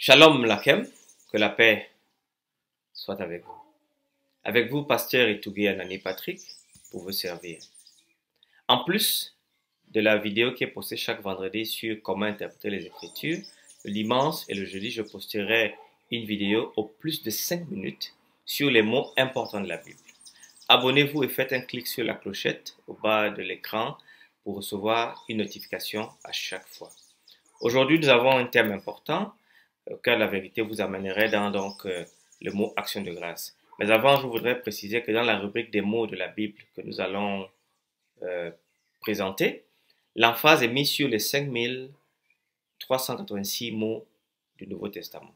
Shalom Lakem, que la paix soit avec vous. Avec vous, pasteur Etougué Anani Patrick, pour vous servir. En plus de la vidéo qui est postée chaque vendredi sur comment interpréter les Écritures, le dimanche et le jeudi, je posterai une vidéo au plus de 5 minutes sur les mots importants de la Bible. Abonnez-vous et faites un clic sur la clochette au bas de l'écran pour recevoir une notification à chaque fois. Aujourd'hui, nous avons un thème important auquel la vérité vous amènerait dans le mot action de grâce. Mais avant, je voudrais préciser que dans la rubrique des mots de la Bible que nous allons présenter, l'emphase est mise sur les 5386 mots du Nouveau Testament.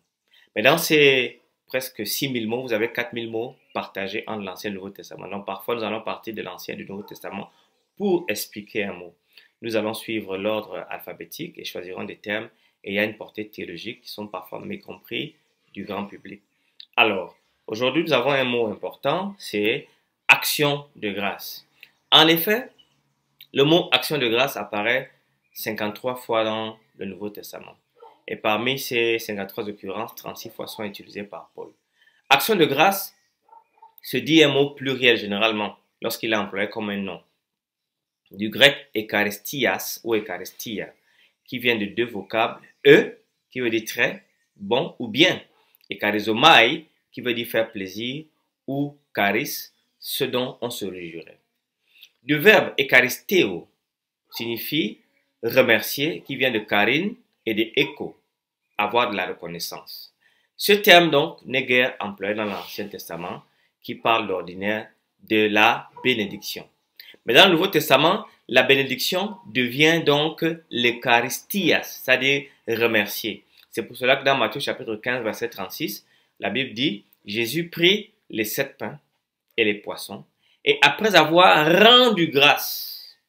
Mais dans ces presque 6000 mots, vous avez 4000 mots partagés entre l'Ancien et le Nouveau Testament. Donc parfois, nous allons partir de l'Ancien et du Nouveau Testament pour expliquer un mot. Nous allons suivre l'ordre alphabétique et choisirons des termes ayant une portée théologique qui sont parfois mécompris du grand public. Alors, aujourd'hui, nous avons un mot important, c'est action de grâce. En effet, le mot action de grâce apparaît 53 fois dans le Nouveau Testament. Et parmi ces 53 occurrences, 36 fois sont utilisées par Paul. Action de grâce se dit un mot pluriel généralement lorsqu'il est employé comme un nom. Du grec ekaristias ou ekaristia, qui vient de deux vocables, qui veut dire très, bon ou bien, et charizomai, qui veut dire faire plaisir, ou charis, ce dont on se réjouirait. Du verbe ekaristeo signifie remercier, qui vient de charin et de écho, avoir de la reconnaissance. Ce terme donc n'est guère employé dans l'Ancien Testament, qui parle d'ordinaire de la bénédiction. Mais dans le Nouveau Testament, la bénédiction devient donc l'Eucharistias, c'est-à-dire remercier. C'est pour cela que dans Matthieu chapitre 15, verset 36, la Bible dit « Jésus prit les 7 pains et les poissons, et après avoir rendu grâce,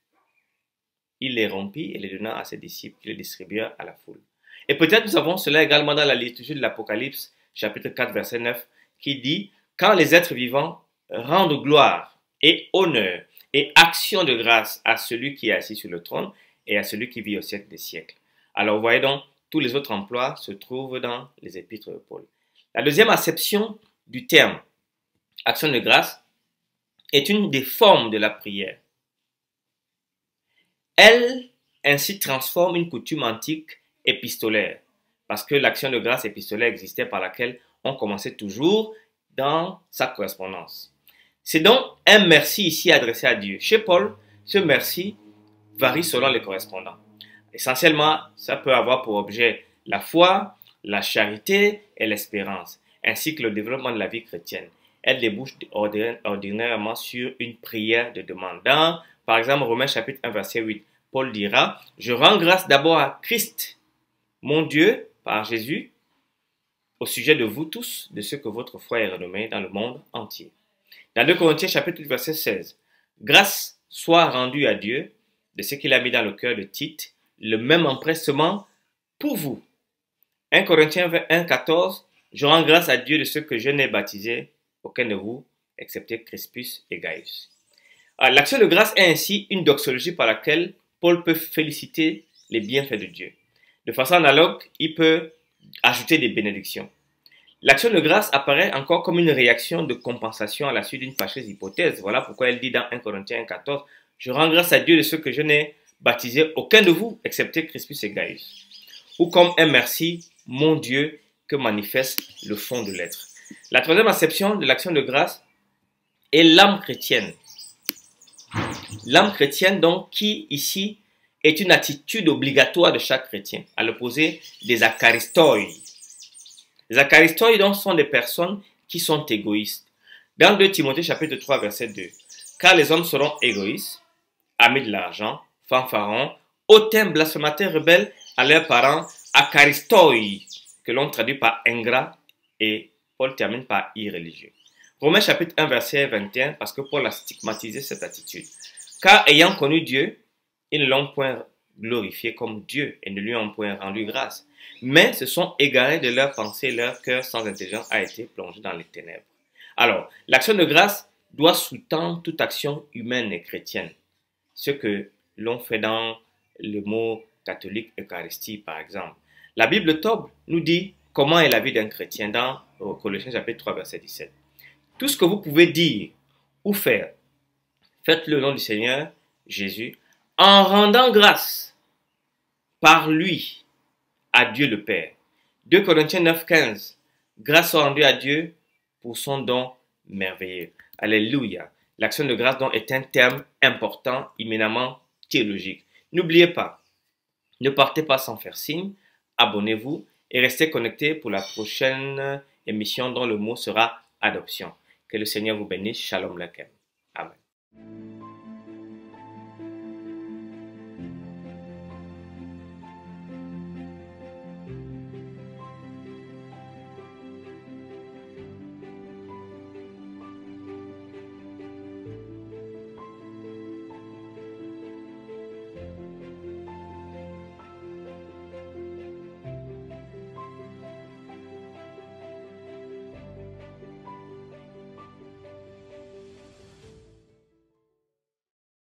il les rompit et les donna à ses disciples, qui les distribuèrent à la foule. » Et peut-être nous avons cela également dans la liturgie de l'Apocalypse, chapitre 4, verset 9, qui dit « Quand les êtres vivants rendent gloire et honneur et action de grâce à celui qui est assis sur le trône et à celui qui vit au siècle des siècles. » Alors vous voyez donc, tous les autres emplois se trouvent dans les épîtres de Paul. La deuxième acception du terme action de grâce est une des formes de la prière. Elle ainsi transforme une coutume antique épistolaire, parce que l'action de grâce épistolaire existait par laquelle on commençait toujours dans sa correspondance. C'est donc un merci ici adressé à Dieu. Chez Paul, ce merci varie selon les correspondants. Essentiellement, ça peut avoir pour objet la foi, la charité et l'espérance, ainsi que le développement de la vie chrétienne. Elle débouche ordinairement sur une prière de demande. Dans, par exemple, Romains chapitre 1, verset 8, Paul dira « Je rends grâce d'abord à Christ, mon Dieu, par Jésus, au sujet de vous tous, de ce que votre foi est renommée dans le monde entier. » Dans 2 Corinthiens chapitre 8, verset 16, « Grâce soit rendue à Dieu de ce qu'il a mis dans le cœur de Tite, le même empressement pour vous. » 1 Corinthiens 1, 14, « Je rends grâce à Dieu de ce que je n'ai baptisé aucun de vous, excepté Crispus et Gaius. » L'action de grâce est ainsi une doxologie par laquelle Paul peut féliciter les bienfaits de Dieu. De façon analogue, il peut ajouter des bénédictions. L'action de grâce apparaît encore comme une réaction de compensation à la suite d'une fâcheuse hypothèse. Voilà pourquoi elle dit dans 1 Corinthiens 1,14 « Je rends grâce à Dieu de ce que je n'ai baptisé aucun de vous, excepté Crispus et Gaius. » Ou comme un merci, mon Dieu, que manifeste le fond de l'être. La troisième acception de l'action de grâce est l'âme chrétienne. L'âme chrétienne, donc, qui ici est une attitude obligatoire de chaque chrétien, à l'opposé des acharistoi. Les acharistoi donc sont des personnes qui sont égoïstes. Dans 2 Timothée chapitre 3 verset 2, « Car les hommes seront égoïstes, amis de l'argent, fanfarons, hautains, blasphémateurs, rebelles à leurs parents, acharistoi, que l'on traduit par ingrat et Paul termine par irréligieux. » Romains chapitre 1 verset 21, parce que Paul a stigmatisé cette attitude. « Car ayant connu Dieu, ils ne l'ont point glorifié comme Dieu et ne lui ont point rendu grâce. Mais se sont égarés de leurs pensées et leur cœur sans intelligence a été plongé dans les ténèbres. » Alors, l'action de grâce doit sous-tendre toute action humaine et chrétienne. Ce que l'on fait dans le mot catholique Eucharistie, par exemple. La Bible Tob nous dit comment est la vie d'un chrétien dans Colossiens chapitre 3, verset 17. Tout ce que vous pouvez dire ou faire, faites-le au nom du Seigneur Jésus, en rendant grâce par lui à Dieu le Père. 2 Corinthiens 9, 15. Grâce soit rendue à Dieu pour son don merveilleux. Alléluia. L'action de grâce donc est un terme important, éminemment théologique. N'oubliez pas, ne partez pas sans faire signe, abonnez-vous et restez connectés pour la prochaine émission dont le mot sera adoption. Que le Seigneur vous bénisse. Shalom Lakem. Amen.